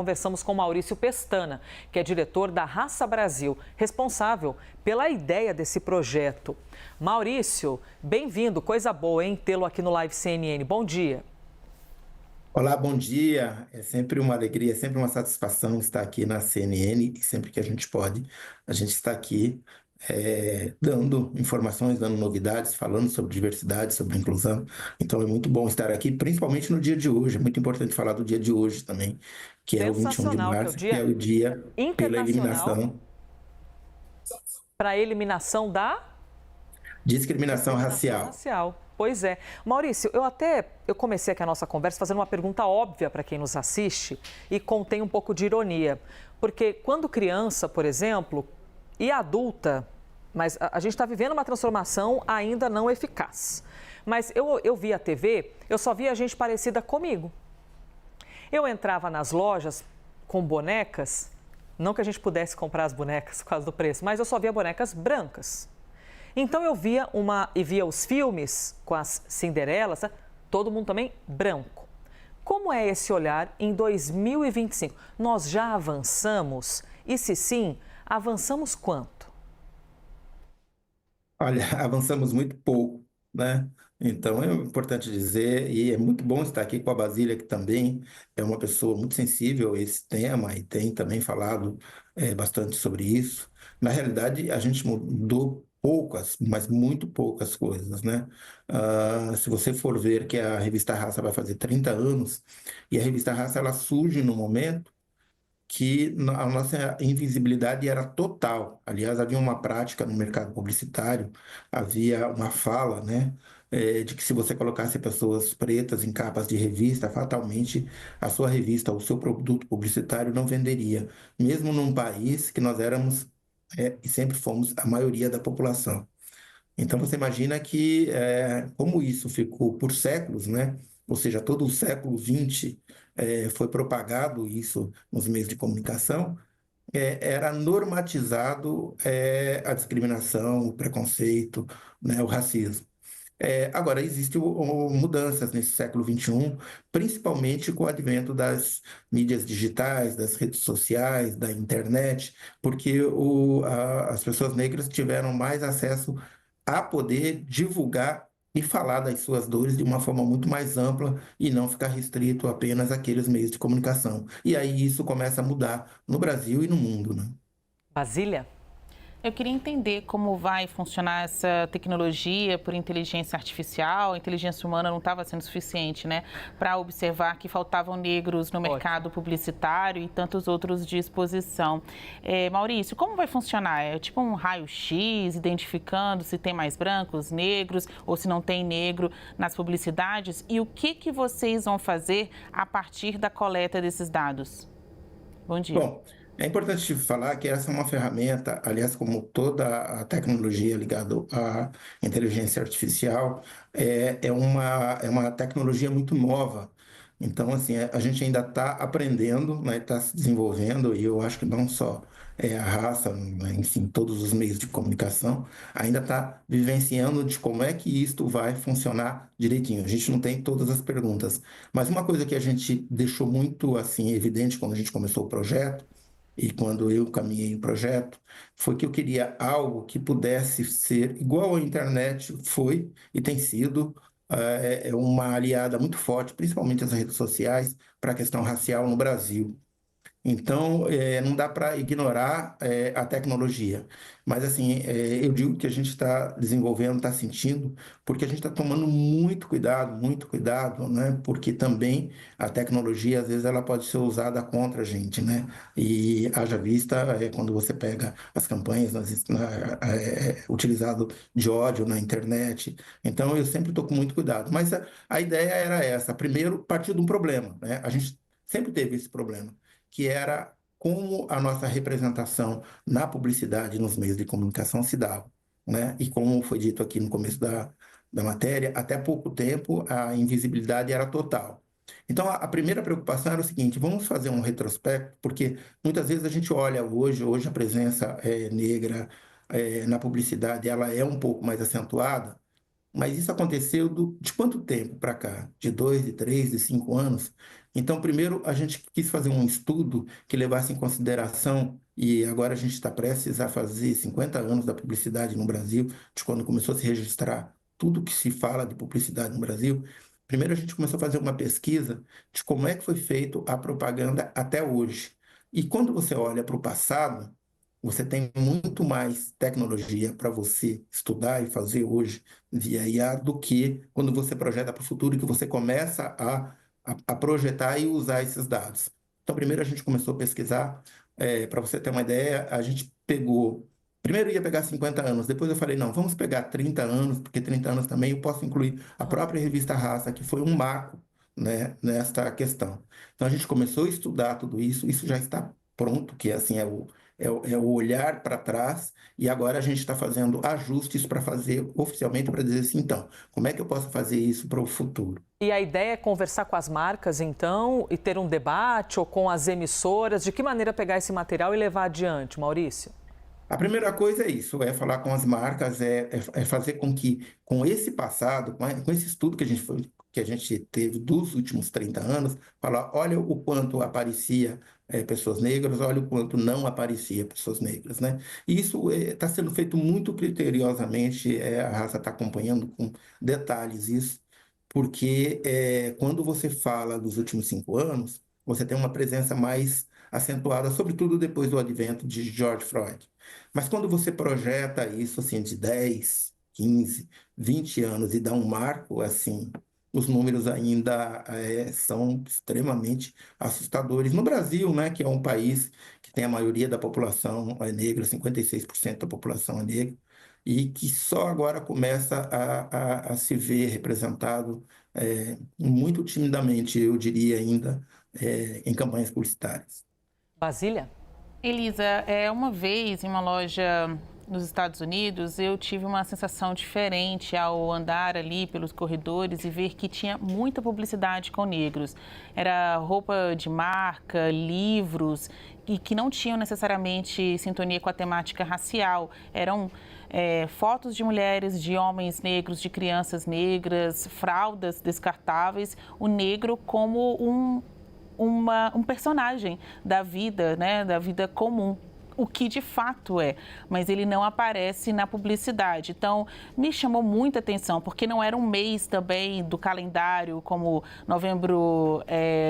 Conversamos com Maurício Pestana, que é diretor da Raça Brasil, responsável pela ideia desse projeto. Maurício, bem-vindo, coisa boa, hein, tê-lo aqui no Live CNN. Bom dia. Olá, bom dia. É sempre uma alegria, é sempre uma satisfação estar aqui na CNN e sempre que a gente pode, a gente está aqui dando informações, dando novidades, falando sobre diversidade, sobre inclusão. Então é muito bom estar aqui, principalmente no dia de hoje. É muito importante falar do dia de hoje também, que é o 21 de Sensacional, que é o março, que é Dia o dia pela Internacional eliminação, para a eliminação da discriminação discriminação racial. racial. Pois é. Maurício, eu comecei aqui a nossa conversa fazendo uma pergunta óbvia para quem nos assiste e contém um pouco de ironia. Porque quando criança, por exemplo, e adulta, mas a gente está vivendo uma transformação ainda não eficaz. Mas eu via a TV, eu só via gente parecida comigo. Eu entrava nas lojas com bonecas, não que a gente pudesse comprar as bonecas por causa do preço, mas eu só via bonecas brancas. Então eu via os filmes com as Cinderelas, né? Todo mundo também branco. Como é esse olhar em 2025? Nós já avançamos? E se sim, avançamos quanto? Olha, avançamos muito pouco, né? Então é importante dizer, e é muito bom estar aqui com a Basília, que também é uma pessoa muito sensível a esse tema e tem também falado bastante sobre isso. Na realidade, a gente mudou poucas, mas muito poucas coisas, né? Se você for ver que a revista Raça vai fazer 30 anos, e a revista Raça ela surge no momento que a nossa invisibilidade era total. Aliás, havia uma prática no mercado publicitário, havia uma fala, né, de que se você colocasse pessoas pretas em capas de revista, fatalmente a sua revista, o seu produto publicitário não venderia, mesmo num país que nós éramos e sempre fomos a maioria da população. Então você imagina que como isso ficou por séculos, né? Ou seja, todo o século XX foi propagado isso nos meios de comunicação, era normatizado a discriminação, o preconceito, né, o racismo. Agora, existem mudanças nesse século XXI, principalmente com o advento das mídias digitais, das redes sociais, da internet, porque as pessoas negras tiveram mais acesso a poder divulgar e falar das suas dores de uma forma muito mais ampla e não ficar restrito apenas àqueles meios de comunicação. E aí isso começa a mudar no Brasil e no mundo, né? Basília? Eu queria entender como vai funcionar essa tecnologia por inteligência artificial. A inteligência humana não estava sendo suficiente, né, para observar que faltavam negros no mercado publicitário e tantos outros de exposição. Maurício, como vai funcionar? É tipo um raio-x, identificando se tem mais brancos, negros ou se não tem negro nas publicidades? E o que vocês vão fazer a partir da coleta desses dados? Bom dia. Bom, é importante falar que essa é uma ferramenta, aliás, como toda a tecnologia ligada à inteligência artificial, é uma tecnologia muito nova. Então, assim, a gente ainda está aprendendo, né, está se desenvolvendo, e eu acho que não só a raça, né, enfim, todos os meios de comunicação, ainda está vivenciando de como é que isto vai funcionar direitinho. A gente não tem todas as perguntas, mas uma coisa que a gente deixou muito, assim, evidente quando a gente começou o projeto, e quando eu caminhei o projeto, foi que eu queria algo que pudesse ser igual à internet foi e tem sido uma aliada muito forte, principalmente as redes sociais, para a questão racial no Brasil. Então, não dá para ignorar a tecnologia. Mas, assim, eu digo que a gente está desenvolvendo, está sentindo, porque a gente está tomando muito cuidado, né? Porque também a tecnologia, às vezes, ela pode ser usada contra a gente, né? E haja vista quando você pega as campanhas utilizado de ódio na internet. Então, eu sempre estou com muito cuidado. Mas a ideia era essa. Primeiro, partir de um problema, né? A gente sempre teve esse problema que era como a nossa representação na publicidade, nos meios de comunicação se dava, né? E como foi dito aqui no começo da matéria, até pouco tempo a invisibilidade era total. Então, a primeira preocupação era o seguinte: vamos fazer um retrospecto, porque muitas vezes a gente olha hoje a presença negra na publicidade, ela é um pouco mais acentuada, mas isso aconteceu de quanto tempo para cá? De 2, de 3, de 5 anos? Então, primeiro, a gente quis fazer um estudo que levasse em consideração, e agora a gente está prestes a fazer 50 anos da publicidade no Brasil, de quando começou a se registrar tudo que se fala de publicidade no Brasil. Primeiro, a gente começou a fazer uma pesquisa de como é que foi feito a propaganda até hoje. E quando você olha para o passado, você tem muito mais tecnologia para você estudar e fazer hoje via IA do que quando você projeta para o futuro e que você começa a projetar e usar esses dados. Então, primeiro a gente começou a pesquisar, para você ter uma ideia, a gente pegou, primeiro ia pegar 50 anos, depois eu falei, não, vamos pegar 30 anos, porque 30 anos também eu posso incluir a própria revista Raça, que foi um marco, né, nesta questão. Então, a gente começou a estudar tudo isso já está pronto, que assim é o olhar para trás, e agora a gente está fazendo ajustes para fazer oficialmente, para dizer assim, então, como é que eu posso fazer isso para o futuro? E a ideia é conversar com as marcas, então, e ter um debate ou com as emissoras? De que maneira pegar esse material e levar adiante, Maurício? A primeira coisa é isso, é falar com as marcas, é fazer com que, com esse passado, com esse estudo que a gente teve dos últimos 30 anos, falar, olha o quanto aparecia pessoas negras, olha o quanto não aparecia pessoas negras, né? E isso está sendo feito muito criteriosamente, a Raça está acompanhando com detalhes isso, porque quando você fala dos últimos 5 anos, você tem uma presença mais acentuada, sobretudo depois do advento de George Floyd. Mas quando você projeta isso assim de 10, 15, 20 anos e dá um marco assim, os números ainda são extremamente assustadores. No Brasil, né, que é um país que tem a maioria da população negra, 56% da população é negra, e que só agora começa a se ver representado muito timidamente, eu diria ainda, em campanhas publicitárias. Basília? Elisa, uma vez em uma loja nos Estados Unidos, eu tive uma sensação diferente ao andar ali pelos corredores e ver que tinha muita publicidade com negros. Era roupa de marca, livros, e que não tinham necessariamente sintonia com a temática racial. Eram fotos de mulheres, de homens negros, de crianças negras, fraldas descartáveis, o negro como um personagem da vida, né, da vida comum, o que de fato é, mas ele não aparece na publicidade. Então, me chamou muita atenção, porque não era um mês também do calendário, como Novembro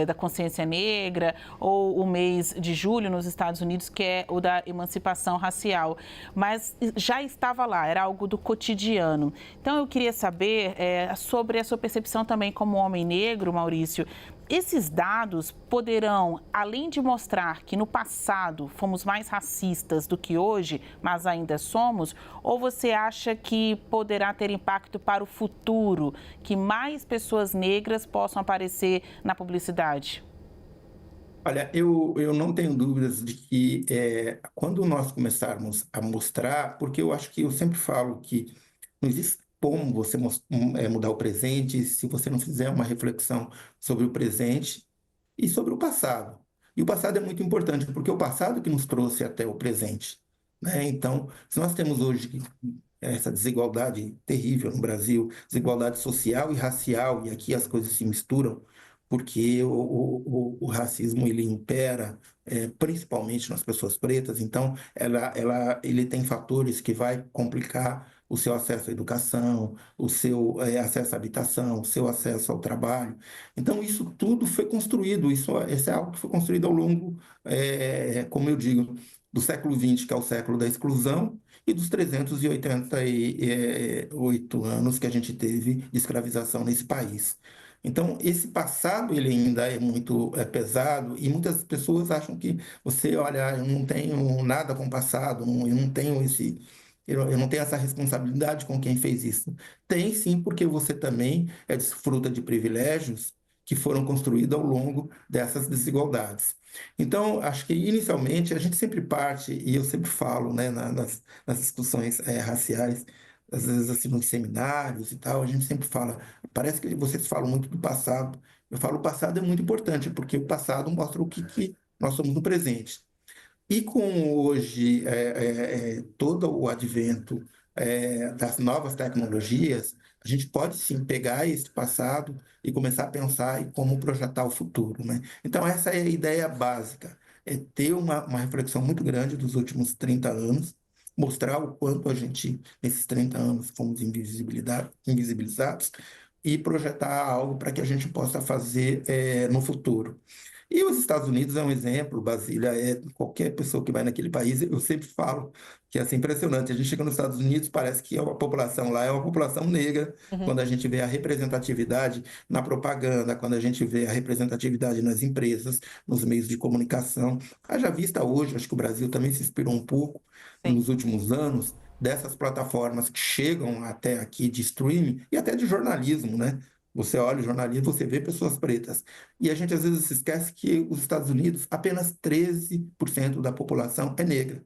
da Consciência Negra, ou o mês de julho nos Estados Unidos, que é o da emancipação racial, mas já estava lá, era algo do cotidiano. Então, eu queria saber sobre a sua percepção também como homem negro, Maurício. Esses dados poderão, além de mostrar que no passado fomos mais racistas do que hoje, mas ainda somos, ou você acha que poderá ter impacto para o futuro, que mais pessoas negras possam aparecer na publicidade? Olha, eu não tenho dúvidas de que quando nós começarmos a mostrar, porque eu acho que eu sempre falo que não existe como você mudar o presente se você não fizer uma reflexão sobre o presente e sobre o passado. E o passado é muito importante, porque é o passado que nos trouxe até o presente, né? Então, se nós temos hoje essa desigualdade terrível no Brasil, desigualdade social e racial, e aqui as coisas se misturam, porque o racismo ele impera principalmente nas pessoas pretas, então ele tem fatores que vai complicar o seu acesso à educação, o seu acesso à habitação, o seu acesso ao trabalho. Então, isso tudo foi construído, isso é algo que foi construído ao longo, como eu digo, do século XX, que é o século da exclusão, e dos 388 anos que a gente teve de escravização nesse país. Então, esse passado ele ainda é muito pesado e muitas pessoas acham que você, olha, eu não tenho nada com o passado, eu não tenho eu não tenho essa responsabilidade com quem fez isso. Tem sim, porque você também desfruta de privilégios que foram construídos ao longo dessas desigualdades. Então, acho que inicialmente a gente sempre parte, e eu sempre falo, né, nas discussões raciais, às vezes assim nos seminários e tal, a gente sempre fala, parece que vocês falam muito do passado. Eu falo, o passado é muito importante, porque o passado mostra o que nós somos no presente. E com hoje todo o advento das novas tecnologias, A gente pode sim pegar esse passado e começar a pensar em como projetar o futuro, né? Então, essa é a ideia básica, é ter uma reflexão muito grande dos últimos 30 anos, mostrar o quanto a gente, nesses 30 anos, fomos invisibilizados e projetar algo para que a gente possa fazer no futuro. E os Estados Unidos é um exemplo, Brasília qualquer pessoa que vai naquele país, eu sempre falo que é assim, impressionante. A gente chega nos Estados Unidos, parece que a população lá é uma população negra, quando a gente vê a representatividade na propaganda, quando a gente vê a representatividade nas empresas, nos meios de comunicação. Haja vista hoje, acho que o Brasil também se inspirou um pouco Sim. nos últimos anos dessas plataformas que chegam até aqui de streaming e até de jornalismo, né? Você olha o jornalismo, você vê pessoas pretas. E a gente às vezes se esquece que os Estados Unidos, apenas 13% da população é negra.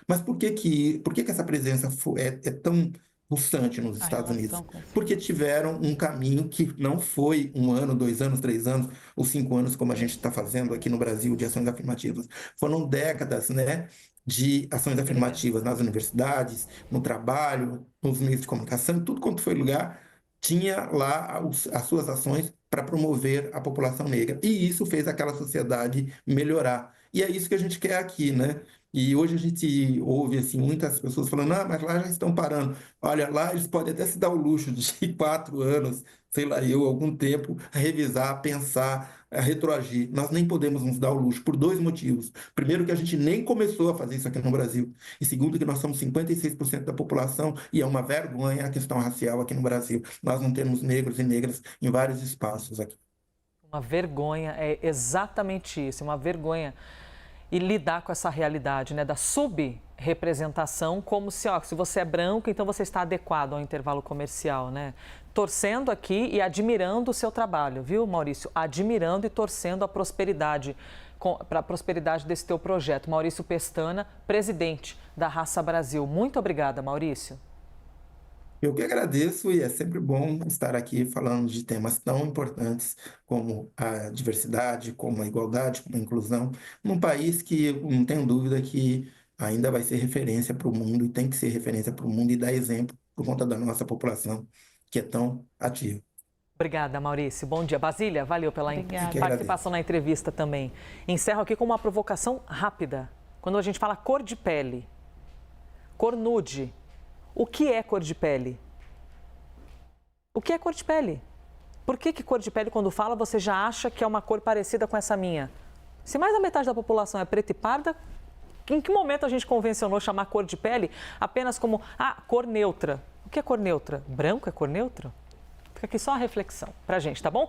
Mas por que que essa presença é tão pulsante nos A Estados Unidos? relação com... Porque tiveram um caminho que não foi 1 ano, 2 anos, 3 anos, ou 5 anos, como a gente está fazendo aqui no Brasil, de ações afirmativas. Foram décadas, né, de ações afirmativas nas universidades, no trabalho, nos meios de comunicação, em tudo quanto foi lugar, tinha lá as suas ações para promover a população negra. E isso fez aquela sociedade melhorar. E é isso que a gente quer aqui, né? E hoje a gente ouve assim, muitas pessoas falando, mas lá já estão parando. Olha, lá eles podem até se dar o luxo de 4 anos, sei lá eu, algum tempo, a revisar, a pensar, a retroagir. Nós nem podemos nos dar o luxo, por 2 motivos. Primeiro, que a gente nem começou a fazer isso aqui no Brasil. E segundo, que nós somos 56% da população e é uma vergonha a questão racial aqui no Brasil. Nós não temos negros e negras em vários espaços aqui. Uma vergonha, é exatamente isso, uma vergonha. E lidar com essa realidade, né, da subrepresentação, como se você é branco, então você está adequado ao intervalo comercial, né? Torcendo aqui e admirando o seu trabalho, viu, Maurício? Admirando e torcendo a prosperidade, para a prosperidade desse teu projeto. Maurício Pestana, presidente da Raça Brasil. Muito obrigada, Maurício. Eu que agradeço e é sempre bom estar aqui falando de temas tão importantes como a diversidade, como a igualdade, como a inclusão, num país que não tenho dúvida que ainda vai ser referência para o mundo e tem que ser referência para o mundo e dar exemplo por conta da nossa população que é tão ativa. Obrigada, Maurício. Bom dia. Basília, valeu pela participação na entrevista também. Encerro aqui com uma provocação rápida. Quando a gente fala cor de pele, cor nude, o que é cor de pele? O que é cor de pele? Por que cor de pele, quando fala, você já acha que é uma cor parecida com essa minha? Se mais da metade da população é preta e parda, em que momento a gente convencionou chamar cor de pele apenas como, cor neutra? O que é cor neutra? Branco é cor neutra? Fica aqui só a reflexão pra gente, tá bom?